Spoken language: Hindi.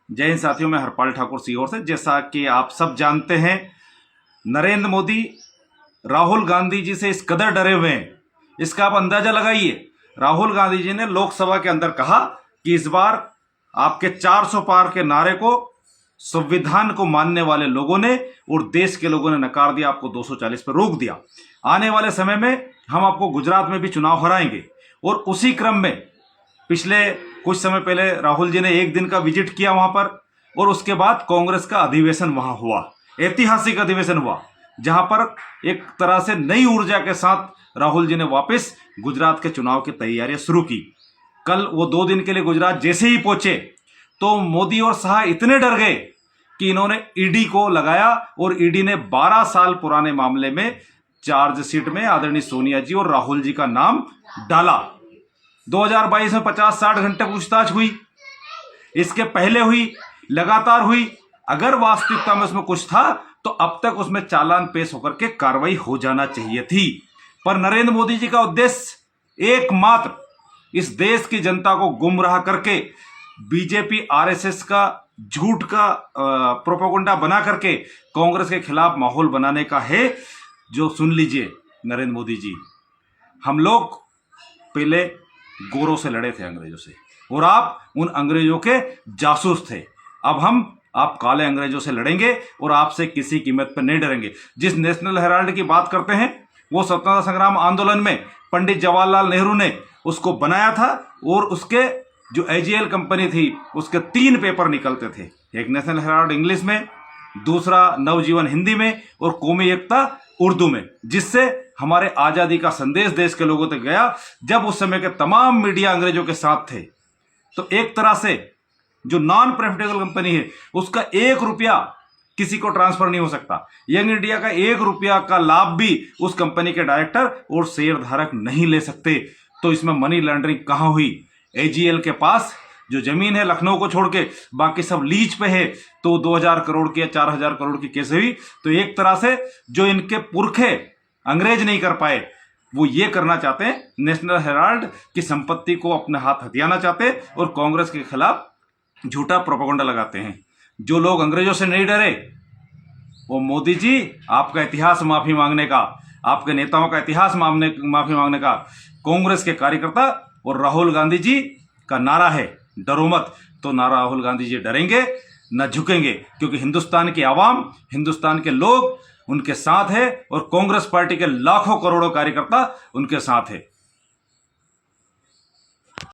जय हिंद साथियों, मैं हरपाल ठाकुर सीहोर से। जैसा कि आप सब जानते हैं, नरेंद्र मोदी राहुल गांधी जी से इस कदर डरे हुए हैं, इसका आप अंदाजा लगाइए। राहुल गांधी जी ने लोकसभा के अंदर कहा कि इस बार आपके 400 पार के नारे को संविधान को मानने वाले लोगों ने और देश के लोगों ने नकार दिया, आपको 240 पर रोक दिया। आने वाले समय में हम आपको गुजरात में भी चुनाव हराएंगे। और उसी क्रम में पिछले कुछ समय पहले राहुल जी ने एक दिन का विजिट किया वहां पर, और उसके बाद कांग्रेस का अधिवेशन वहां हुआ, ऐतिहासिक अधिवेशन हुआ, जहां पर एक तरह से नई ऊर्जा के साथ राहुल जी ने वापस गुजरात के चुनाव की तैयारियां शुरू की। कल वो 2 दिन के लिए गुजरात जैसे ही पहुंचे तो मोदी और शाह इतने डर गए कि इन्होंने ईडी को लगाया, और ईडी ने 12 साल पुराने मामले में चार्जशीट में आदरणीय सोनिया जी और राहुल जी का नाम डाला। 2022 में 50-60 घंटे पूछताछ हुई, इसके पहले हुई, लगातार हुई। अगर वास्तविकता में उसमें कुछ था तो अब तक उसमें चालान पेश होकर के कार्रवाई हो जाना चाहिए थी। पर नरेंद्र मोदी जी का उद्देश्य एकमात्र इस देश की जनता को गुमराह करके बीजेपी आरएसएस का झूठ का प्रोपेगेंडा बना करके कांग्रेस के खिलाफ माहौल बनाने का है। जो सुन लीजिए नरेंद्र मोदी जी, हम लोग पहले गोरों से लड़े थे, अंग्रेजों से, और आप उन अंग्रेजों के जासूस थे। अब आप काले अंग्रेजों से लड़ेंगे और आपसे किसी कीमत पर नहीं डरेंगे। जिस नेशनल हेराल्ड की बात करते हैं, वो स्वतंत्रता संग्राम आंदोलन में पंडित जवाहरलाल नेहरू ने उसको बनाया था, और उसके जो एजीएल कंपनी थी उसके 3 पेपर निकलते थे, एक नेशनल हेराल्ड इंग्लिश में, दूसरा नवजीवन हिंदी में, और कौमी एकता उर्दू में, जिससे हमारे आजादी का संदेश देश के लोगों तक गया। जब उस समय के तमाम मीडिया अंग्रेजों के साथ थे, तो एक तरह से जो नॉन प्रॉफिटेबल कंपनी है उसका 1 रुपया किसी को ट्रांसफर नहीं हो सकता। यंग इंडिया का 1 रुपया का लाभ भी उस कंपनी के डायरेक्टर और शेयर धारक नहीं ले सकते। तो इसमें मनी लॉन्ड्रिंग कहां हुई? एजीएल के पास जो जमीन है लखनऊ को छोड़ के, बाकी सब लीज पे है, तो 2000 करोड़ की या 4000 करोड़ की कैसे हुई? तो एक तरह से जो इनके पुरखे अंग्रेज नहीं कर पाए, वो ये करना चाहते हैं, नेशनल हेराल्ड की संपत्ति को अपने हाथ हथियाना चाहते हैं, और कांग्रेस के खिलाफ झूठा प्रोपेगेंडा लगाते हैं। जो लोग अंग्रेजों से नहीं डरे, वो मोदी जी आपका इतिहास माफी मांगने का, आपके नेताओं का इतिहास माफी मांगने का, कांग्रेस के कार्यकर्ता और राहुल गांधी जी का नारा है, डरो मत। तो ना राहुल गांधी जी डरेंगे न झुकेंगे, क्योंकि हिंदुस्तान की आवाम, हिंदुस्तान के लोग उनके साथ है, और कांग्रेस पार्टी के लाखों करोड़ों कार्यकर्ता उनके साथ है।